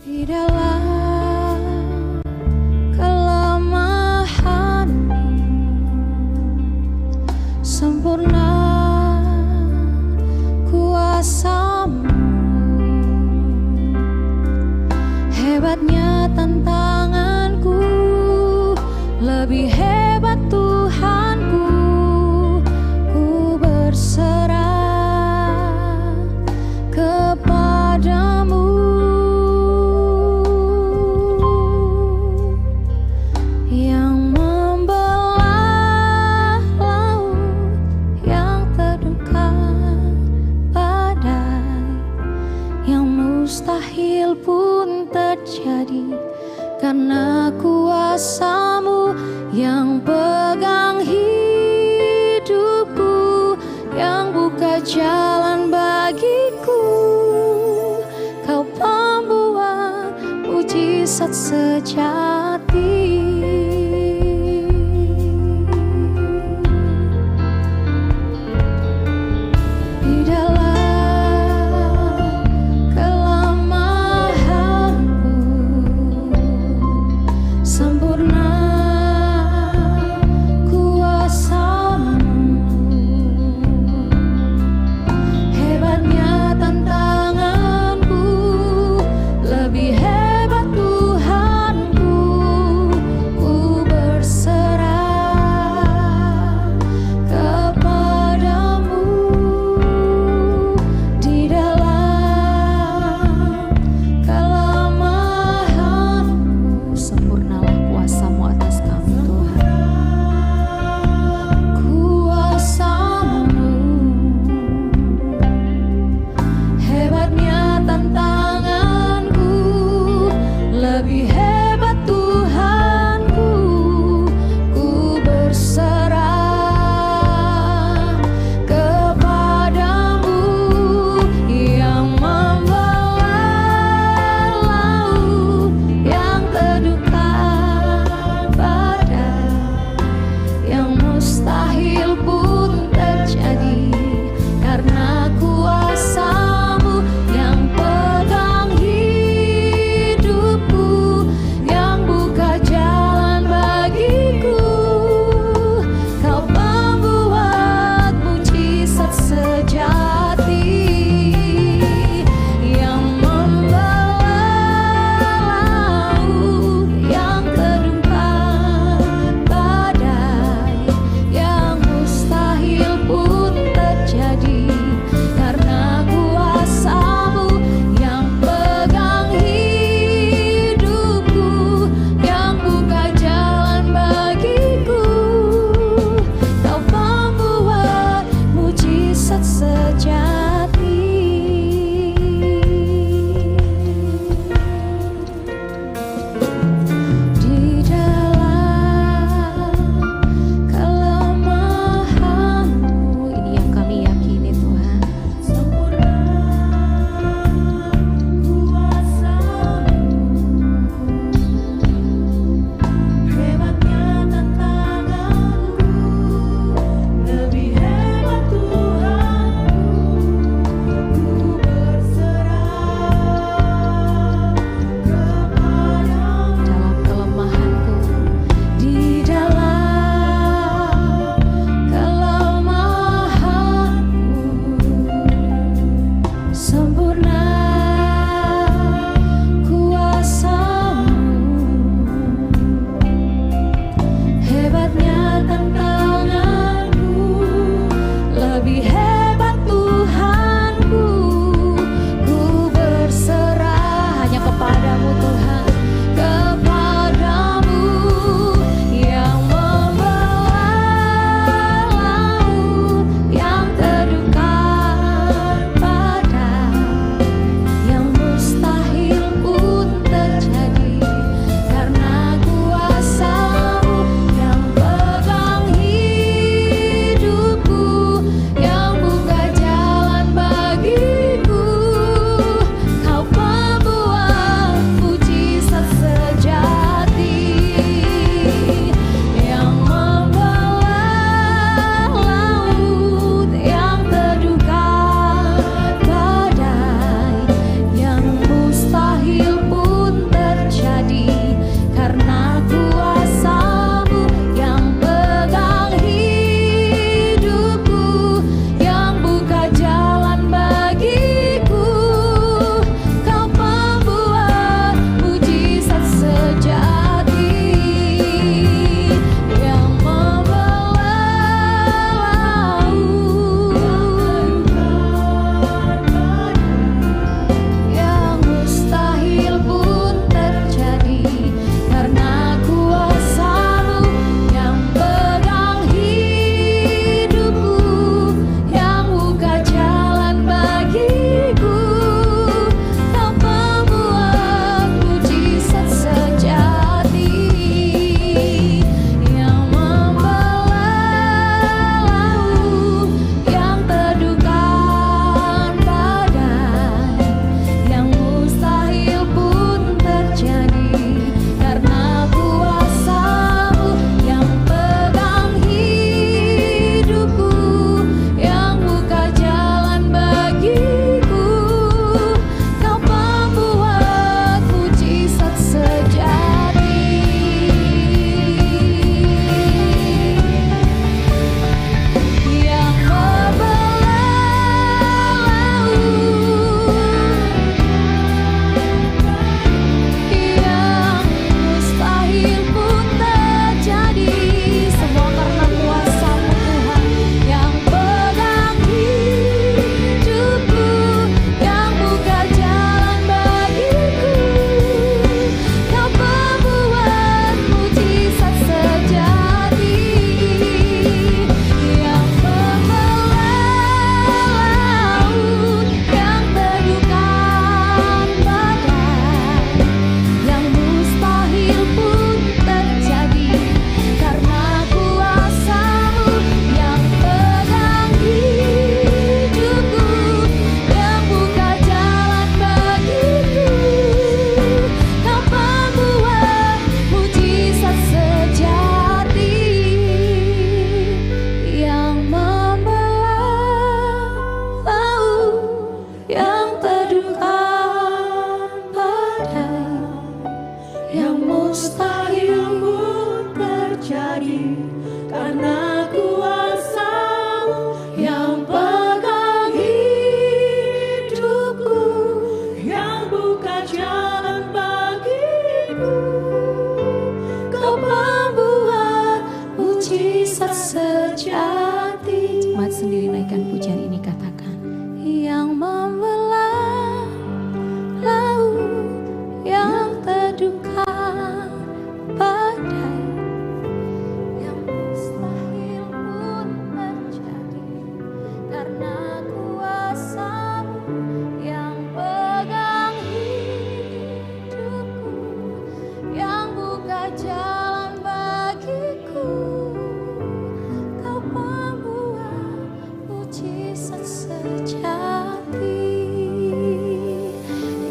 Di dalam kelemahanmu sempurna kuasamu, hebatnya tantanganku, lebih hebat Tuhanku. Ku berserah kepadamu. Mustahil pun terjadi karena kuasamu yang pegang hidupku, yang buka jalan bagiku. Kau pembuat mujizat sejati. Lebih hebat Tuhanku. yang mustahil pun terjadi karena kuasa-Mu yang pegang hidupku, yang buka jalan bagiku. Kau membuat mujizat sejati. Jemaat sendiri naikkan pujian ini, katakan. Yang membelah laut yang terduga badai, yang mustahil pun terjadi karena kuasa-Mu yang pegang hidupku, yang buka jalan bagiku. Kau membuat mujizat sejati,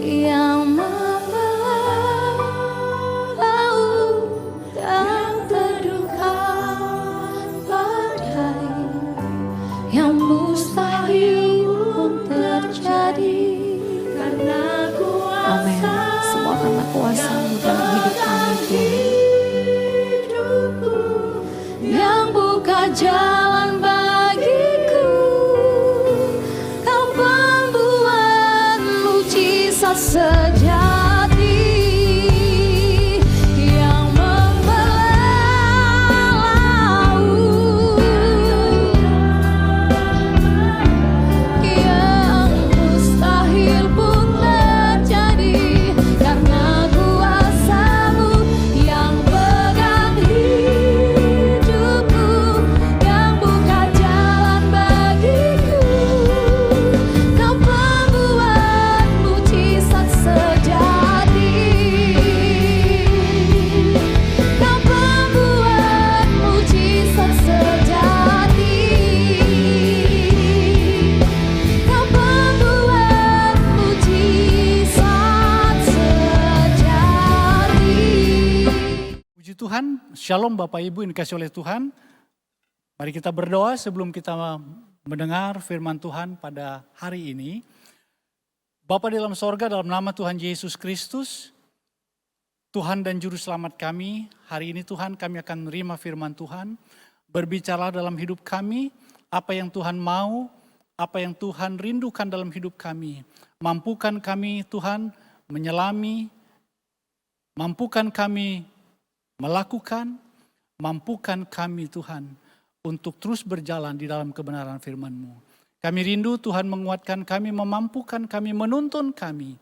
yang membelah laut yang terduga badai, yang mustahil pun terjadi karena kuasa. Amin. Semua karena kuasa-Mu dalam hidup kami, Tuhan, yang buka jalan bagiku. Kau membuat mujizat sejati, yang membelah laut yang mustahil pun terjadi karena kuasa-Mu yang pegang hidupku, yang buka jalan bagiku. Kau membuat mujizat sejati, kau membuat mujizat sejati, kau membuat mujizat sejati. Puji Tuhan, Shalom Bapak Ibu yang dikasih oleh Tuhan. Mari kita berdoa sebelum kita mendengar firman Tuhan pada hari ini. Bapa di dalam sorga, dalam nama Tuhan Yesus Kristus, Tuhan dan Juru Selamat kami, hari ini Tuhan kami akan menerima firman Tuhan. Berbicara dalam hidup kami, apa yang Tuhan mau, apa yang Tuhan rindukan dalam hidup kami. Mampukan kami Tuhan menyelami, mampukan kami melakukan, mampukan kami Tuhan untuk terus berjalan di dalam kebenaran firman-Mu. Kami rindu Tuhan menguatkan kami, memampukan kami, menuntun kami,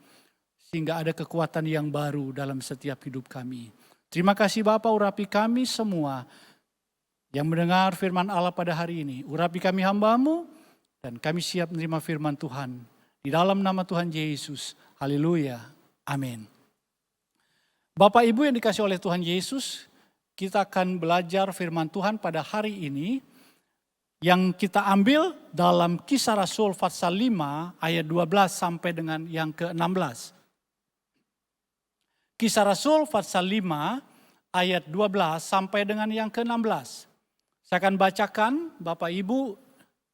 sehingga ada kekuatan yang baru dalam setiap hidup kami. Terima kasih Bapa, urapi kami semua yang mendengar firman Allah pada hari ini. Urapi kami hamba-Mu, dan kami siap menerima firman Tuhan. Di dalam nama Tuhan Yesus, haleluya, amin. Bapak Ibu yang dikasih oleh Tuhan Yesus, kita akan belajar firman Tuhan pada hari ini yang kita ambil dalam Kisah Rasul pasal 5 ayat 12 sampai dengan yang ke-16. Kisah Rasul pasal 5 ayat 12 sampai dengan yang ke-16. Saya akan bacakan, Bapak Ibu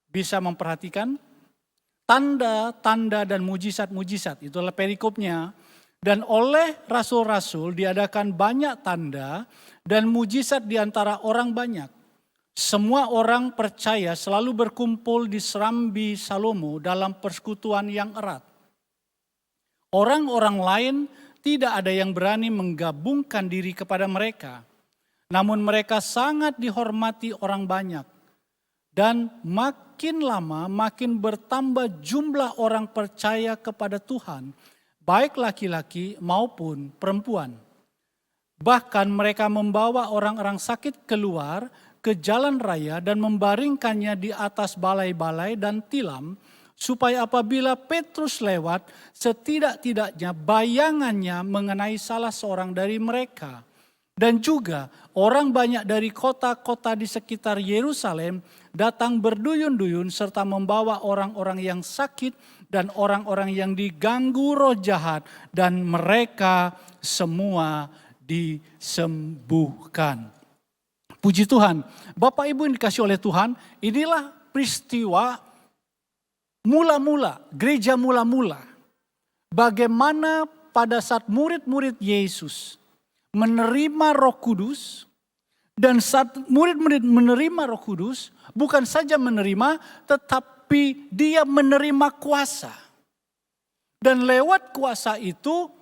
bisa memperhatikan tanda-tanda dan mujizat-mujizat, itulah perikopnya. Dan oleh rasul-rasul diadakan banyak tanda dan mujizat di antara orang banyak. Semua orang percaya selalu berkumpul di serambi Salomo dalam persekutuan yang erat. Orang-orang lain tidak ada yang berani menggabungkan diri kepada mereka. Namun mereka sangat dihormati orang banyak. Dan makin lama makin bertambah jumlah orang percaya kepada Tuhan, baik laki-laki maupun perempuan. Bahkan mereka membawa orang-orang sakit keluar ke jalan raya dan membaringkannya di atas balai-balai dan tilam, supaya apabila Petrus lewat, setidak-tidaknya bayangannya mengenai salah seorang dari mereka. Dan juga orang banyak dari kota-kota di sekitar Yerusalem datang berduyun-duyun serta membawa orang-orang yang sakit dan orang-orang yang diganggu roh jahat, dan mereka semua disembuhkan. Puji Tuhan. Bapak Ibu yang dikasih oleh Tuhan, inilah peristiwa mula-mula, gereja mula-mula. Bagaimana pada saat murid-murid Yesus menerima Roh Kudus, dan saat murid-murid menerima Roh Kudus, bukan saja menerima, tetapi dia menerima kuasa. Dan lewat kuasa itu,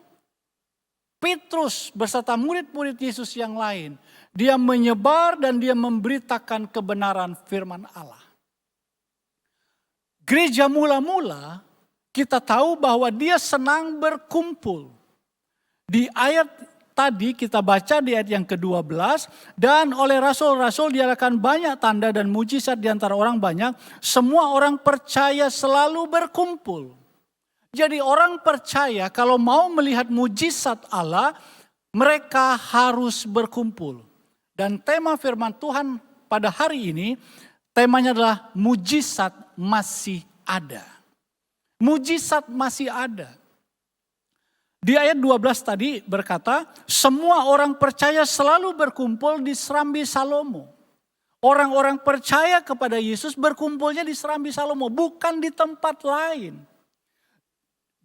Petrus beserta murid-murid Yesus yang lain, dia menyebar dan dia memberitakan kebenaran firman Allah. Gereja mula-mula, kita tahu bahwa dia senang berkumpul. Di ayat tadi kita baca di ayat yang ke-12, dan oleh rasul-rasul diadakan banyak tanda dan mujizat di antara orang banyak, semua orang percaya selalu berkumpul. Jadi orang percaya kalau mau melihat mujizat Allah, mereka harus berkumpul. Dan tema firman Tuhan pada hari ini, temanya adalah mujizat masih ada. Mujizat masih ada. Di ayat 12 tadi berkata, semua orang percaya selalu berkumpul di Serambi Salomo. Orang-orang percaya kepada Yesus berkumpulnya di Serambi Salomo, bukan di tempat lain.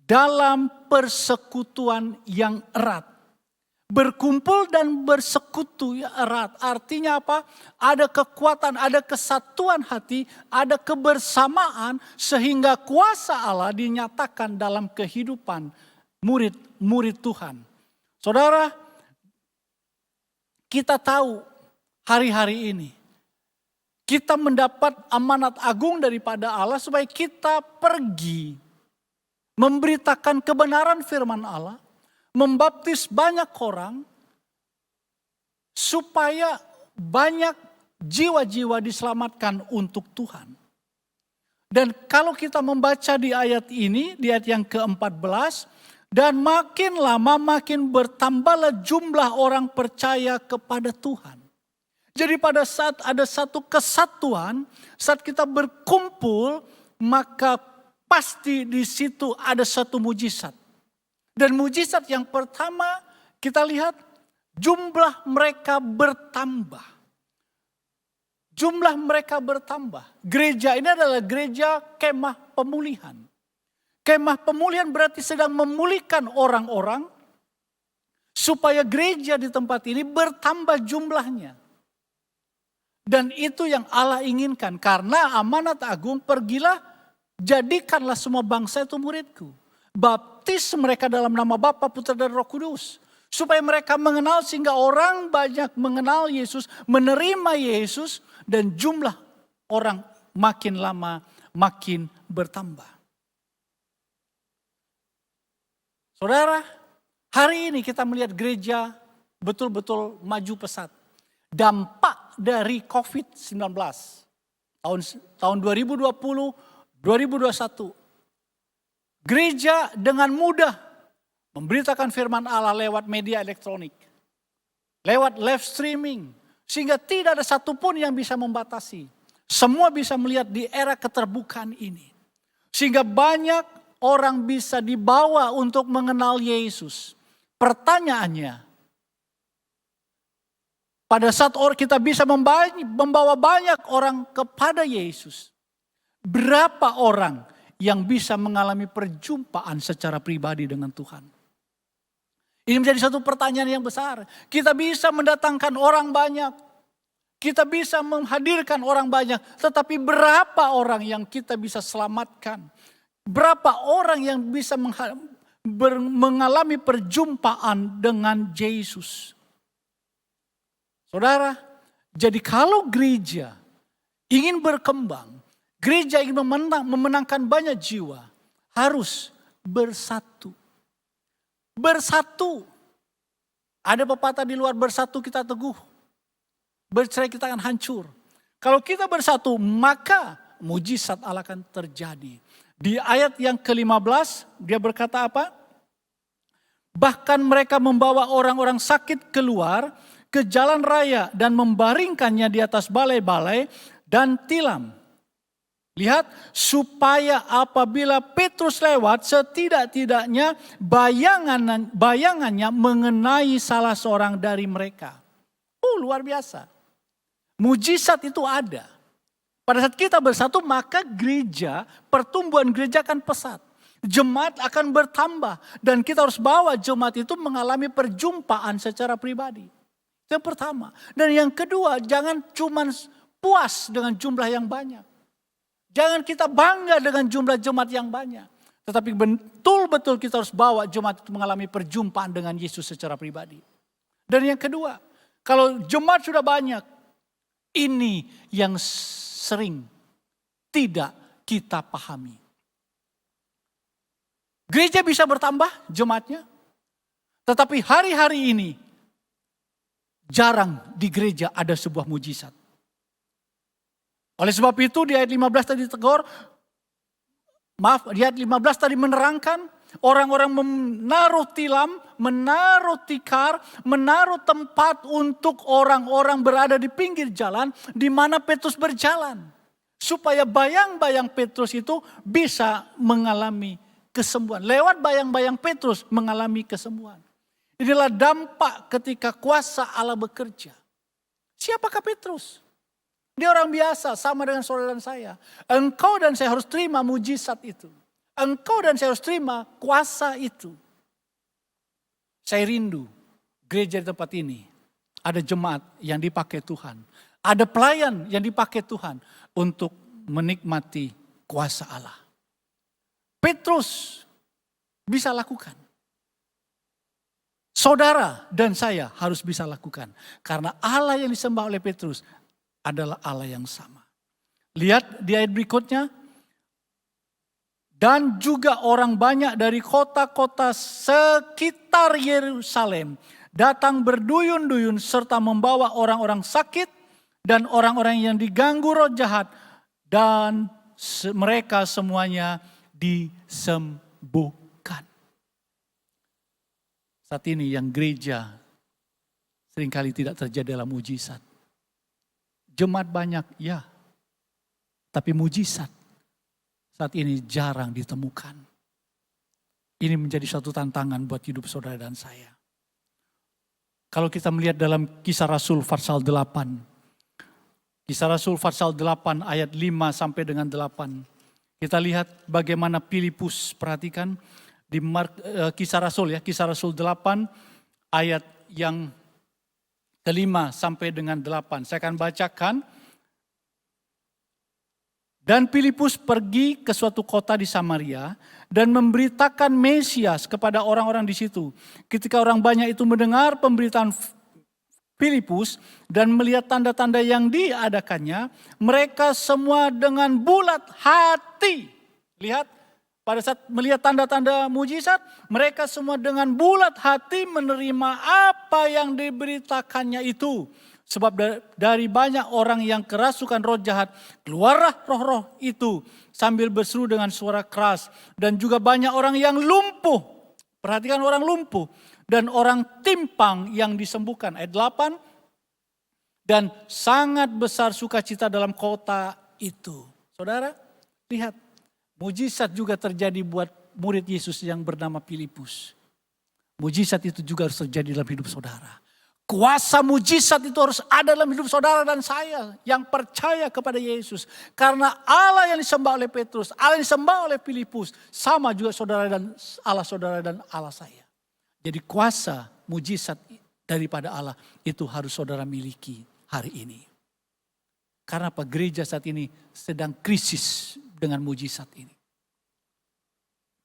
Dalam persekutuan yang erat. Berkumpul dan bersekutu yang erat. Artinya apa? Ada kekuatan, ada kesatuan hati, ada kebersamaan sehingga kuasa Allah dinyatakan dalam kehidupan murid-murid Tuhan. Saudara, kita tahu hari-hari ini kita mendapat amanat agung daripada Allah supaya kita pergi memberitakan kebenaran firman Allah, membaptis banyak orang, supaya banyak jiwa-jiwa diselamatkan untuk Tuhan. Dan kalau kita membaca di ayat ini, di ayat yang ke-14, dan makin lama makin bertambahlah jumlah orang percaya kepada Tuhan. Jadi pada saat ada satu kesatuan, saat kita berkumpul, maka pasti di situ ada satu mujizat. Dan mujizat yang pertama kita lihat jumlah mereka bertambah. Jumlah mereka bertambah. Gereja ini adalah gereja kemah pemulihan. Kemah pemulihan berarti sedang memulihkan orang-orang supaya gereja di tempat ini bertambah jumlahnya. Dan itu yang Allah inginkan karena amanat agung, pergilah jadikanlah semua bangsa itu muridku. Baptis mereka dalam nama Bapa, Putra dan Roh Kudus. Supaya mereka mengenal sehingga orang banyak mengenal Yesus, menerima Yesus. Dan jumlah orang makin lama makin bertambah. Saudara, hari ini kita melihat gereja betul-betul maju pesat. Dampak dari COVID-19 tahun 2020, 2021. Gereja dengan mudah memberitakan firman Allah lewat media elektronik. Lewat live streaming. Sehingga tidak ada satupun yang bisa membatasi. Semua bisa melihat di era keterbukaan ini. Sehingga banyak orang bisa dibawa untuk mengenal Yesus. Pertanyaannya, pada saat kita bisa membawa banyak orang kepada Yesus, berapa orang yang bisa mengalami perjumpaan secara pribadi dengan Tuhan? Ini menjadi satu pertanyaan yang besar. Kita bisa mendatangkan orang banyak. Kita bisa menghadirkan orang banyak. Tetapi berapa orang yang kita bisa selamatkan? Berapa orang yang bisa mengalami perjumpaan dengan Yesus? Saudara, jadi kalau gereja ingin berkembang, gereja ingin memenangkan banyak jiwa, harus bersatu. Bersatu. Ada pepatah di luar, bersatu kita teguh. Bercerai kita akan hancur. Kalau kita bersatu, maka mujizat Allah akan terjadi. Di ayat yang ke-15, dia berkata apa? Bahkan mereka membawa orang-orang sakit keluar ke jalan raya dan membaringkannya di atas balai-balai dan tilam. Lihat, supaya apabila Petrus lewat, setidak-tidaknya bayangannya mengenai salah seorang dari mereka. Luar biasa. Mujizat itu ada. Pada saat kita bersatu, maka gereja, pertumbuhan gereja akan pesat. Jemaat akan bertambah. Dan kita harus bawa jemaat itu mengalami perjumpaan secara pribadi. Itu yang pertama. Dan yang kedua, jangan cuma puas dengan jumlah yang banyak. Jangan kita bangga dengan jumlah jemaat yang banyak. Tetapi betul-betul kita harus bawa jemaat itu mengalami perjumpaan dengan Yesus secara pribadi. Dan yang kedua, kalau jemaat sudah banyak, ini yang sering tidak kita pahami. Gereja bisa bertambah jemaatnya, tetapi hari-hari ini jarang di gereja ada sebuah mujizat. Oleh sebab itu di ayat 15 tadi di ayat 15 tadi menerangkan orang-orang menaruh tilam, menaruh tikar, menaruh tempat untuk orang-orang berada di pinggir jalan di mana Petrus berjalan. Supaya bayang-bayang Petrus itu bisa mengalami kesembuhan. Lewat bayang-bayang Petrus mengalami kesembuhan. Inilah dampak ketika kuasa Allah bekerja. Siapakah Petrus? Dia orang biasa sama dengan saudara dan saya. Engkau dan saya harus terima mujizat itu. Engkau dan saya harus terima kuasa itu. Saya rindu gereja di tempat ini. Ada jemaat yang dipakai Tuhan. Ada pelayan yang dipakai Tuhan untuk menikmati kuasa Allah. Petrus bisa lakukan. Saudara dan saya harus bisa lakukan. Karena Allah yang disembah oleh Petrus adalah Allah yang sama. Lihat di ayat berikutnya. Dan juga orang banyak dari kota-kota sekitar Yerusalem datang berduyun-duyun serta membawa orang-orang sakit dan orang-orang yang diganggu roh jahat dan mereka semuanya disembuhkan. Saat ini yang gereja seringkali tidak terjadi dalam mujizat. Jemaat banyak, ya. Tapi mujizat saat ini jarang ditemukan. Ini menjadi suatu tantangan buat hidup saudara dan saya. Kalau kita melihat dalam Kisah Rasul pasal 8. Kisah Rasul pasal 8 ayat 5 sampai dengan 8. Kita lihat bagaimana Filipus, perhatikan di Kisah Rasul 8 ayat yang kelima sampai dengan 8. Saya akan bacakan. Dan Filipus pergi ke suatu kota di Samaria dan memberitakan Mesias kepada orang-orang di situ. Ketika orang banyak itu mendengar pemberitaan Filipus dan melihat tanda-tanda yang diadakannya, mereka semua dengan bulat hati. Lihat, pada saat melihat tanda-tanda mujizat, mereka semua dengan bulat hati menerima apa yang diberitakannya itu. Sebab dari banyak orang yang kerasukan roh jahat, keluarlah roh-roh itu sambil berseru dengan suara keras. Dan juga banyak orang yang lumpuh. Perhatikan orang lumpuh. Dan orang timpang yang disembuhkan. Ayat 8. Dan sangat besar sukacita dalam kota itu. Saudara, lihat. Mujizat juga terjadi buat murid Yesus yang bernama Filipus. Mujizat itu juga harus terjadi dalam hidup saudara. Kuasa mujizat itu harus ada dalam hidup saudara dan saya yang percaya kepada Yesus. Karena Allah yang disembah oleh Petrus, Allah yang disembah oleh Filipus, sama juga saudara dan Allah saya. Jadi kuasa mujizat daripada Allah itu harus saudara miliki hari ini. Karena apa? Gereja saat ini sedang krisis dengan mujizat ini.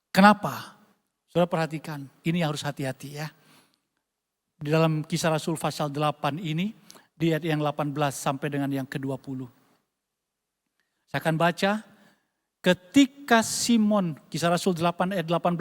Kenapa? Saudara perhatikan, ini harus hati-hati ya. Di dalam Kisah Rasul pasal 8 ini, di ayat yang 18 sampai dengan yang ke-20. Saya akan baca, ketika Simon, Kisah Rasul 8 ayat 18,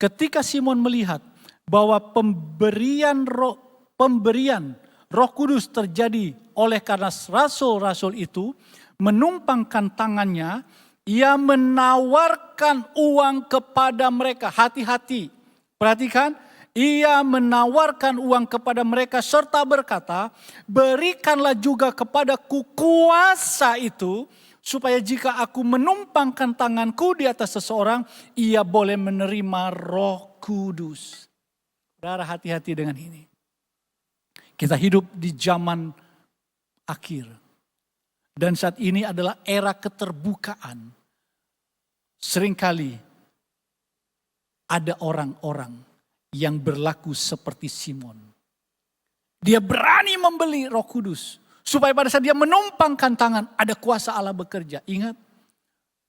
ketika Simon melihat bahwa pemberian Roh Kudus terjadi oleh karena rasul-rasul itu menumpangkan tangannya, ia menawarkan uang kepada mereka. Hati-hati, perhatikan. Ia menawarkan uang kepada mereka serta berkata, berikanlah juga kepadaku kuasa itu, supaya jika aku menumpangkan tanganku di atas seseorang, ia boleh menerima Roh Kudus. Saudara, hati-hati dengan ini. Kita hidup di zaman akhir. Dan saat ini adalah era keterbukaan. Seringkali ada orang-orang yang berlaku seperti Simon. Dia berani membeli Roh Kudus. Supaya pada saat dia menumpangkan tangan, ada kuasa Allah bekerja. Ingat,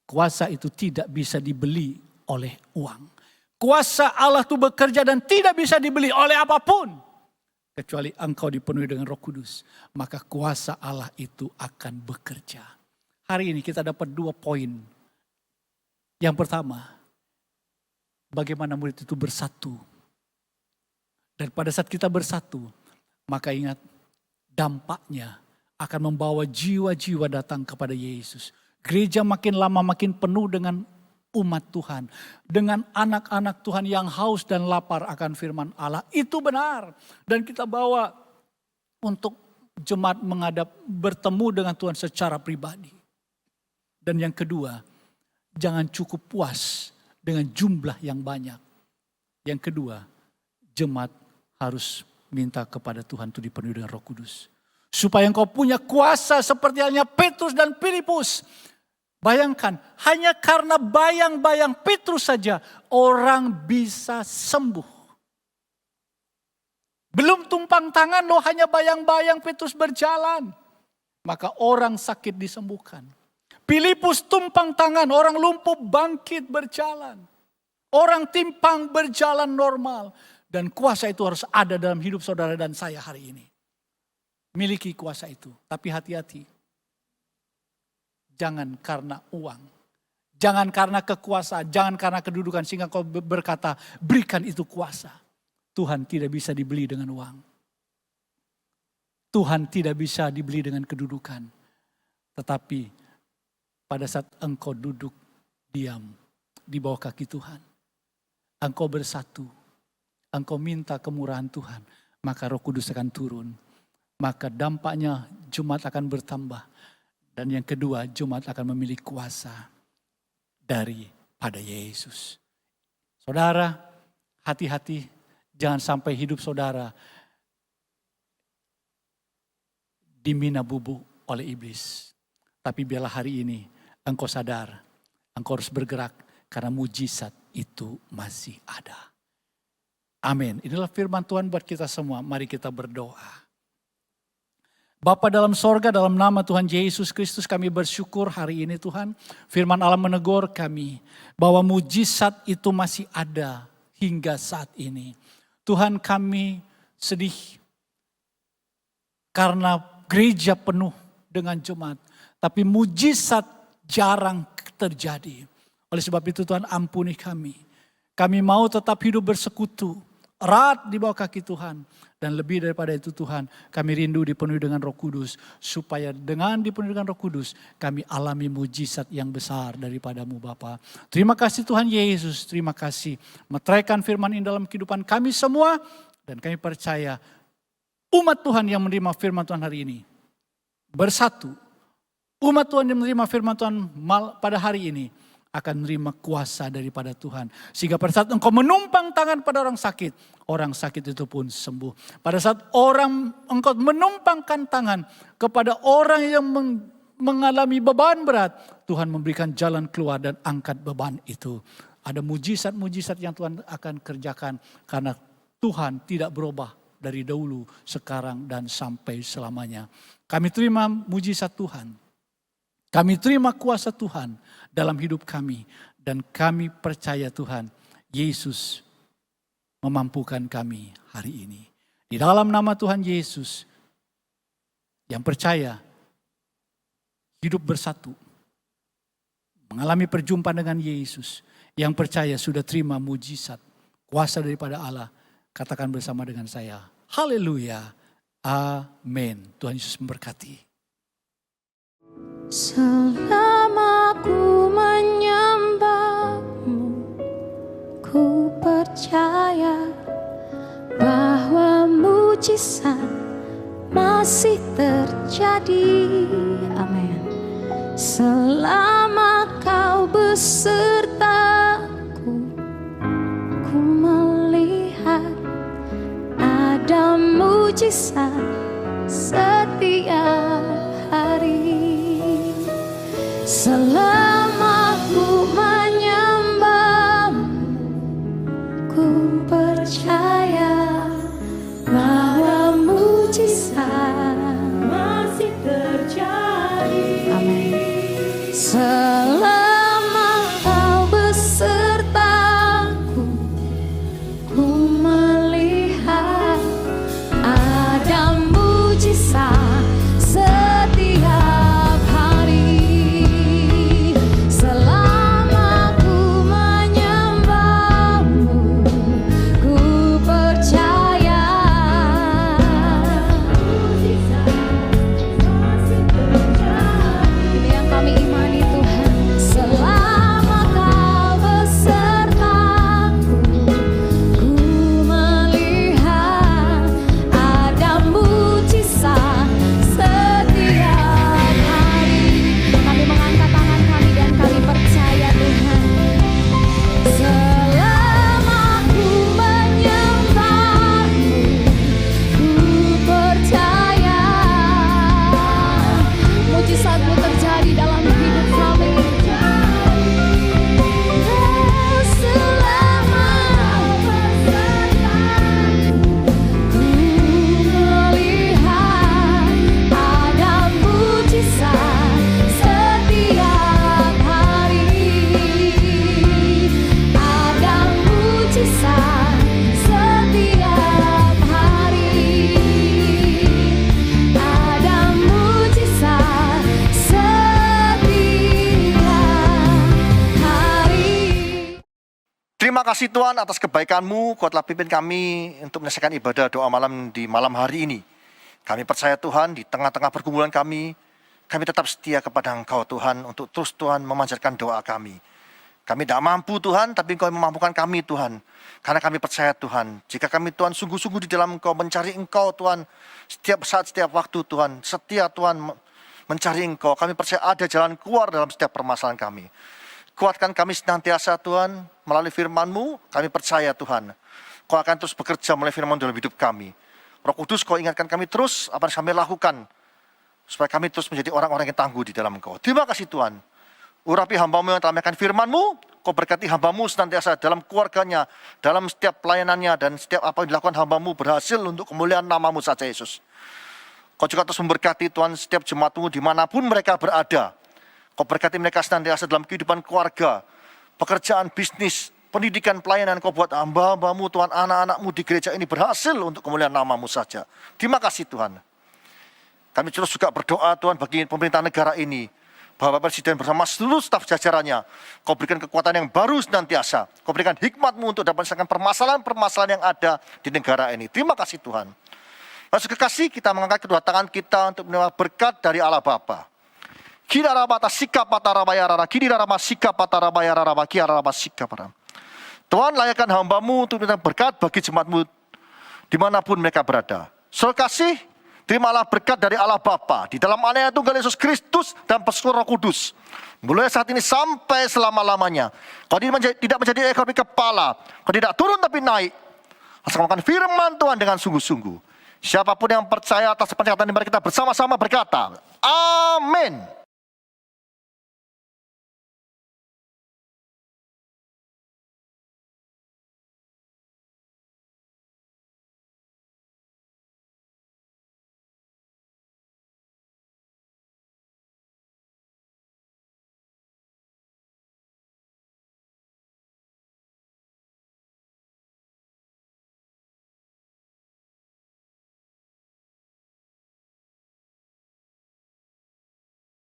kuasa itu tidak bisa dibeli oleh uang. Kuasa Allah itu bekerja dan tidak bisa dibeli oleh apapun. Kecuali engkau dipenuhi dengan Roh Kudus. Maka kuasa Allah itu akan bekerja. Hari ini kita dapat 2 poin. Yang pertama, bagaimana murid itu bersatu. Dan pada saat kita bersatu, maka ingat, dampaknya akan membawa jiwa-jiwa datang kepada Yesus. Gereja makin lama makin penuh dengan umat Tuhan. Dengan anak-anak Tuhan yang haus dan lapar akan firman Allah. Itu benar. Dan kita bawa untuk jemaat bertemu dengan Tuhan secara pribadi. Dan yang kedua, jangan cukup puas dengan jumlah yang banyak. Yang kedua, jemaat harus minta kepada Tuhan itu dipenuhi dengan Roh Kudus. Supaya engkau punya kuasa seperti halnya Petrus dan Filipus. Bayangkan, hanya karena bayang-bayang Petrus saja orang bisa sembuh. Belum tumpang tangan loh, hanya bayang-bayang Petrus berjalan. Maka orang sakit disembuhkan. Filipus tumpang tangan, orang lumpuh bangkit berjalan. Orang timpang berjalan normal. Dan kuasa itu harus ada dalam hidup saudara dan saya hari ini. Miliki kuasa itu, tapi hati-hati. Jangan karena uang. Jangan karena kekuasaan, jangan karena kedudukan. Sehingga kau berkata, berikan itu kuasa. Tuhan tidak bisa dibeli dengan uang. Tuhan tidak bisa dibeli dengan kedudukan. Tetapi pada saat engkau duduk diam di bawah kaki Tuhan. Engkau bersatu. Engkau minta kemurahan Tuhan. Maka Roh Kudus akan turun. Maka dampaknya jemaat akan bertambah. Dan yang kedua, jemaat akan memiliki kuasa daripada Yesus. Saudara, hati-hati jangan sampai hidup saudara dimina bubuk oleh iblis. Tapi biarlah hari ini engkau sadar, engkau harus bergerak karena mujizat itu masih ada. Amin. Inilah firman Tuhan buat kita semua. Mari kita berdoa. Bapa dalam sorga, dalam nama Tuhan Yesus Kristus kami bersyukur hari ini Tuhan. Firman Allah menegur kami bahwa mujizat itu masih ada hingga saat ini. Tuhan, kami sedih karena gereja penuh dengan jemaat. Tapi mujizat jarang terjadi. Oleh sebab itu Tuhan, ampuni kami. Kami mau tetap hidup bersekutu, erat di bawah kaki Tuhan. Dan lebih daripada itu Tuhan, kami rindu dipenuhi dengan Roh Kudus. Supaya dengan dipenuhi dengan Roh Kudus, kami alami mujizat yang besar daripada-Mu Bapa. Terima kasih Tuhan Yesus, terima kasih. Meteraikan firman ini dalam kehidupan kami semua. Dan kami percaya umat Tuhan yang menerima firman Tuhan hari ini bersatu. Umat Tuhan yang menerima firman Tuhan pada hari ini akan menerima kuasa daripada Tuhan. Sehingga pada saat engkau menumpang tangan pada orang sakit itu pun sembuh. Pada saat engkau menumpangkan tangan kepada orang yang mengalami beban berat, Tuhan memberikan jalan keluar dan angkat beban itu. Ada mujizat-mujizat yang Tuhan akan kerjakan karena Tuhan tidak berubah dari dahulu, sekarang dan sampai selamanya. Kami terima mujizat Tuhan. Kami terima kuasa Tuhan dalam hidup kami. Dan kami percaya Tuhan, Yesus memampukan kami hari ini. Di dalam nama Tuhan Yesus, yang percaya hidup bersatu. Mengalami perjumpaan dengan Yesus. Yang percaya sudah terima mujizat, kuasa daripada Allah. Katakan bersama dengan saya, haleluya, amin. Tuhan Yesus memberkati. Selama ku menyembah-Mu, ku percaya bahwa mujizat masih terjadi. Amin. Selama Kau besertaku, ku melihat ada mujizat setiap hari. Selama ku menyembah-Mu, mujizat masih terjadi. Amin. Selama kau besertaku, ku melihat ada mujizat setiap hari. Selama ku menyembahmu, ku percaya Mujizat masih terjadi. ini yang kami imani Tuhan. Selama kau besertaku, ku melihat ada mujizat setiap hari. Kami mengangkat tangan kami dan kami percaya Tuhan. Selama ku menyembahmu, ku percaya mujizat-Mu terjadi dalam hidup kami. Selama ku melihat ada mujizat setiap hari. Ada mujizat setiap hari. Ada mujizat setiap hari. Terima kasih Tuhan atas kebaikan-Mu, Kau telah pimpin kami untuk menyelesaikan ibadah doa malam di malam hari ini. Kami percaya Tuhan, di tengah-tengah pergumulan kami tetap setia kepada Engkau Tuhan, untuk terus Tuhan memanjatkan doa kami. Kami tidak mampu Tuhan, tapi Engkau yang memampukan kami Tuhan. Karena kami percaya Tuhan, jika kami Tuhan sungguh-sungguh di dalam Engkau, mencari Engkau Tuhan, setiap saat, setiap waktu Tuhan, setia Tuhan mencari Engkau, kami percaya ada jalan keluar dalam setiap permasalahan kami. Kuatkan kami senantiasa Tuhan, melalui firman-Mu, kami percaya Tuhan, Kau akan terus bekerja melalui firman dalam hidup kami. Roh Kudus, Kau ingatkan kami terus apa yang kami lakukan, supaya kami terus menjadi orang-orang yang tangguh di dalam Engkau. Terima kasih Tuhan. Urapi hamba-Mu yang telah menyampaikan firman-Mu, Kau berkati hamba-Mu senantiasa dalam keluarganya, dalam setiap pelayanannya, dan setiap apa yang dilakukan hamba-Mu berhasil untuk kemuliaan nama-Mu saja Yesus. Kau juga terus memberkati Tuhan setiap jemaat-Mu dimanapun mereka berada. Kau berkati mereka senantiasa dalam kehidupan keluarga, pekerjaan, bisnis, pendidikan, pelayanan. Kau buat hamba-hamba-Mu Tuhan, anak-anak-Mu di gereja ini berhasil untuk kemuliaan nama-Mu saja. Terima kasih Tuhan. Kami terus juga berdoa Tuhan bagi pemerintah negara ini, Bapak Presiden bersama seluruh staf jajarannya. Kau berikan kekuatan yang baru senantiasa. Kau berikan hikmat-Mu untuk dapat menyelesaikan permasalahan-permasalahan yang ada di negara ini. Terima kasih Tuhan. Lalu kekasih, kita mengangkat kedua tangan kita untuk menerima berkat dari Allah Bapa. Tuhan, layakkan hamba-Mu untuk minta berkat bagi jemaat-Mu dimanapun mereka berada. Saudara kasih, terimalah berkat dari Allah Bapa di dalam Anak Tunggal Yesus Kristus dan persekutuan Roh Kudus, mulai saat ini sampai selama-lamanya. Kau tidak menjadi ekor tapi kepala, kau tidak turun tapi naik. Asal makan firman Tuhan dengan sungguh-sungguh. Siapapun yang percaya atas perkataan ini, mari kita bersama-sama berkata, Amin.